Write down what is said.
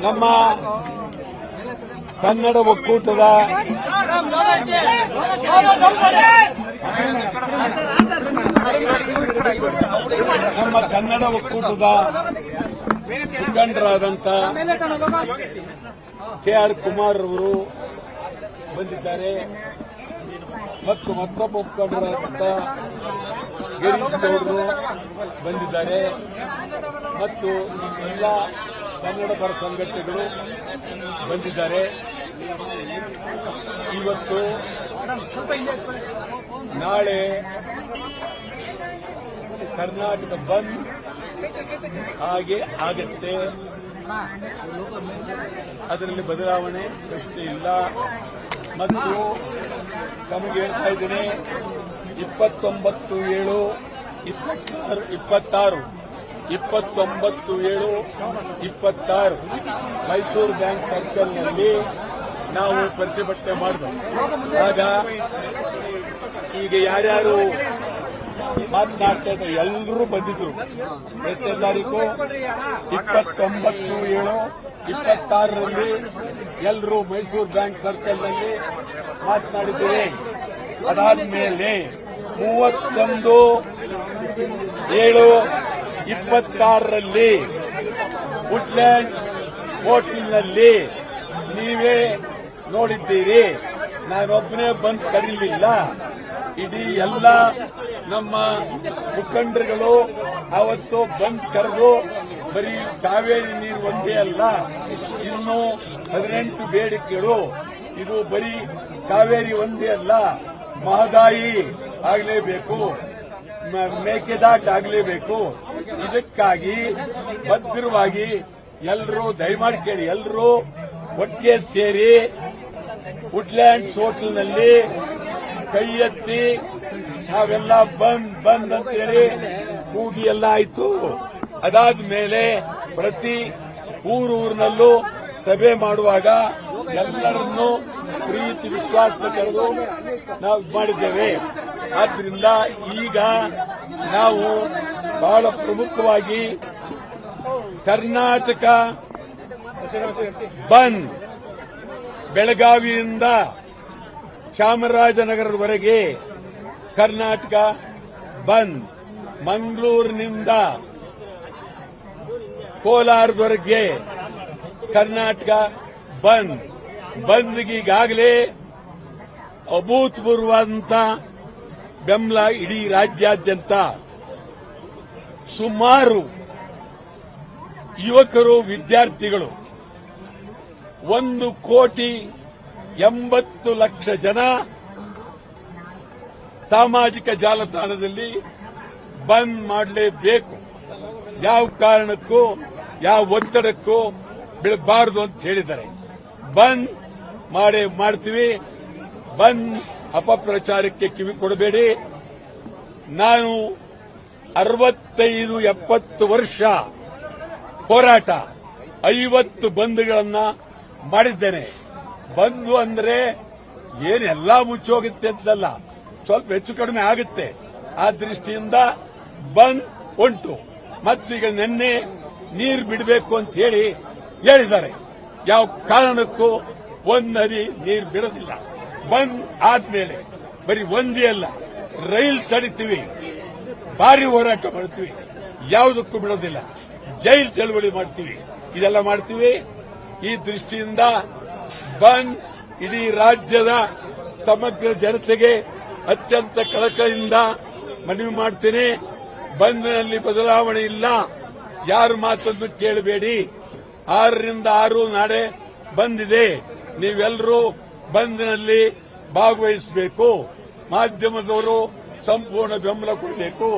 ನಮ್ಮ ಕನ್ನಡ ಒಕ್ಕೂಟದ ಮುಖಂಡರಾದಂಥ KR ಕುಮಾರ್ ಅವರು ಬಂದಿದ್ದಾರೆ ಮತ್ತು ಮತ್ತೊಬ್ಬ ಮುಖಂಡರಾದಂಥ ಗಿರೀಶ್ ಗೌಡರು ಬಂದಿದ್ದಾರೆ ಮತ್ತು ಎಲ್ಲ ಕನ್ನಡ ಪರ ಸಂಘಟನೆಗಳು ಬಂದಿದ್ದಾರೆ. ಇವತ್ತು ನಾಳೆ ಕರ್ನಾಟಕ ಬಂದ್ ಹಾಗೆ ಆಗತ್ತೆ, ಅದರಲ್ಲಿ ಬದಲಾವಣೆ ಪ್ರಶ್ನೆ ಇಲ್ಲ. ಮತ್ತು ನಮಗೆ ಹೇಳ್ತಾ ಇದ್ದೇನೆ, 29/7/26 ಮೈಸೂರು ಬ್ಯಾಂಕ್ ಸರ್ಕಲ್ನಲ್ಲಿ ನಾವು ಪ್ರತಿಭಟನೆ ಮಾಡಿದ್ವಿ. ಆಗ ಈಗ ಯಾರ್ಯಾರು ಮಾತನಾಡ್ತಾ ಇದ್ದಾರೆ ಎಲ್ಲರೂ ಬಂದಿದ್ರು. 8ನೇ ತಾರೀಕು 29/7/26ರಲ್ಲಿ ಎಲ್ಲರೂ ಮೈಸೂರು ಬ್ಯಾಂಕ್ ಸರ್ಕಲ್ನಲ್ಲಿ ಮಾತನಾಡಿದ್ದೇವೆ. ಅದಾದ್ಮೇಲೆ 31/7/26ರಲ್ಲಿ ವುಡ್ಲ್ಯಾಂಡ್ ಹೋಟೆಲ್ನಲ್ಲಿ ನೀವೇ ನೋಡಿದ್ದೀರಿ. ನಾನೊಬ್ಬನೇ ಬಂದ್ ಕರೀಲಿಲ್ಲ, ಇಡೀ ಎಲ್ಲ ನಮ್ಮ ಮುಖಂಡರುಗಳು ಅವತ್ತು ಬಂದ್ ಕರೆದು ಬರೀ ಕಾವೇರಿ ನೀರು ಒಂದೇ ಅಲ್ಲ, ಇನ್ನೂ 18 ಬೇಡಿಕೆಗಳು. ಇದು ಬರೀ ಕಾವೇರಿ ಒಂದೇ ಅಲ್ಲ, ಮಹದಾಯಿ ಆಗಲೇಬೇಕು, ಮೇಕೆದಾಟು ಆಗಲೇಬೇಕು. ಇದಕ್ಕಾಗಿ ಭದ್ರವಾಗಿ ಎಲ್ಲರೂ ದಯಮಾಡಿ ಕೇಳಿ, ಎಲ್ಲರೂ ಒಟ್ಟಿಗೆ ಸೇರಿ ವುಡ್ಲ್ಯಾಂಡ್ಸ್ ಹೋಟೆಲ್ನಲ್ಲಿ ಕೈ ಎತ್ತಿ ನಾವೆಲ್ಲ ಬಂದ್ ಅಂತೇಳಿ ಕೂಗಿ ಎಲ್ಲ ಆಯ್ತು. ಅದಾದ್ಮೇಲೆ ಪ್ರತಿ ಊರೂರಿನಲ್ಲೂ ಸಭೆ ಮಾಡುವಾಗ ಎಲ್ಲರನ್ನೂ ಪ್ರೀತಿ ವಿಶ್ವಾಸ ಕರೆದು ನಾವು ಮಾಡಿದ್ದೇವೆ. ಆದ್ರಿಂದ ಈಗ ನಾವು ಬಹಳ ಪ್ರಮುಖವಾಗಿ ಕರ್ನಾಟಕ ಬಂದ್, ಬೆಳಗಾವಿಯಿಂದ ಚಾಮರಾಜನಗರದವರೆಗೆ ಕರ್ನಾಟಕ ಬಂದ್, ಮಂಗಳೂರಿನಿಂದ ಕೋಲಾರದವರೆಗೆ ಕರ್ನಾಟಕ ಬಂದ್ಗೆ ಈಗಾಗಲೇ ಅಭೂತಪೂರ್ವವಾದಂಥ ಬೆಂಬಲ ಇಡೀ ರಾಜ್ಯಾದ್ಯಂತ. ಸುಮಾರು ಯುವಕರು, ವಿದ್ಯಾರ್ಥಿಗಳು 1,80,00,000 ಜನ ಸಾಮಾಜಿಕ ಜಾಲತಾಣದಲ್ಲಿ ಬಂದ್ ಮಾಡಲೇಬೇಕು, ಯಾವ ಕಾರಣಕ್ಕೂ ಯಾವ ಒತ್ತಡಕ್ಕೂ ಬೀಳಬಾರದು ಅಂತ ಹೇಳಿದ್ದಾರೆ. ಬಂದ್ ಮಾಡ್ತೀವಿ. ಬಂದ್ ಅಪಪ್ರಚಾರಕ್ಕೆ ಕಿವಿ ಕೊಡಬೇಡಿ. ನಾನು 65-70 ವರ್ಷ ಹೋರಾಟ, 50 ಬಂದ್ಗಳನ್ನ ಮಾಡಿದ್ದೇನೆ. ಬಂದು ಅಂದ್ರೆ ಏನೆಲ್ಲಾ ಮುಚ್ಚೋಗುತ್ತೆ ಅಂತಲ್ಲ, ಸ್ವಲ್ಪ ಹೆಚ್ಚು ಕಡಿಮೆ ಆಗುತ್ತೆ. ಆ ದೃಷ್ಟಿಯಿಂದ ಬಂದ್ ಉಂಟು. ಮತ್ತೀಗ ನಿನ್ನೆ ನೀರು ಬಿಡಬೇಕು ಅಂತ ಹೇಳಿದ್ದಾರೆ. ಯಾವ ಕಾರಣಕ್ಕೂ ಒಂದರಿ ನೀರು ಬಿಡೋದಿಲ್ಲ. ಬಂದ್ ಆದ್ಮೇಲೆ ಬರೀ ಒಂದೇ ಅಲ್ಲ, ರೈಲ್ ತಡಿತೀವಿ, ಭಾರಿ ಹೋರಾಟ ಮಾಡ್ತೀವಿ, ಯಾವುದಕ್ಕೂ ಬಿಡೋದಿಲ್ಲ, ಜೈಲ್ ಚಳವಳಿ ಮಾಡ್ತೀವಿ, ಇದೆಲ್ಲ ಮಾಡ್ತೀವಿ. ಈ ದೃಷ್ಟಿಯಿಂದ ಬಂದ್ ಇಡೀ ರಾಜ್ಯದ ಸಮಗ್ರ ಜನತೆಗೆ ಅತ್ಯಂತ ಕಳಕಳಿಯಿಂದ ಮನವಿ ಮಾಡ್ತೇನೆ. ಬಂದ್ನಲ್ಲಿ ಬದಲಾವಣೆ ಇಲ್ಲ, ಯಾರು ಮಾತನ್ನು ಕೇಳಬೇಡಿ. 6ರಿಂದ 6 ನಾಳೆ ಬಂದಿದೆ. ನೀವೆಲ್ಲರೂ ಬಂದ್ನಲ್ಲಿ ಭಾಗವಹಿಸಬೇಕು. ಮಾಧ್ಯಮದವರು ಸಂಪೂರ್ಣ ಬೆಂಬಲ ಕೊಡಬೇಕು.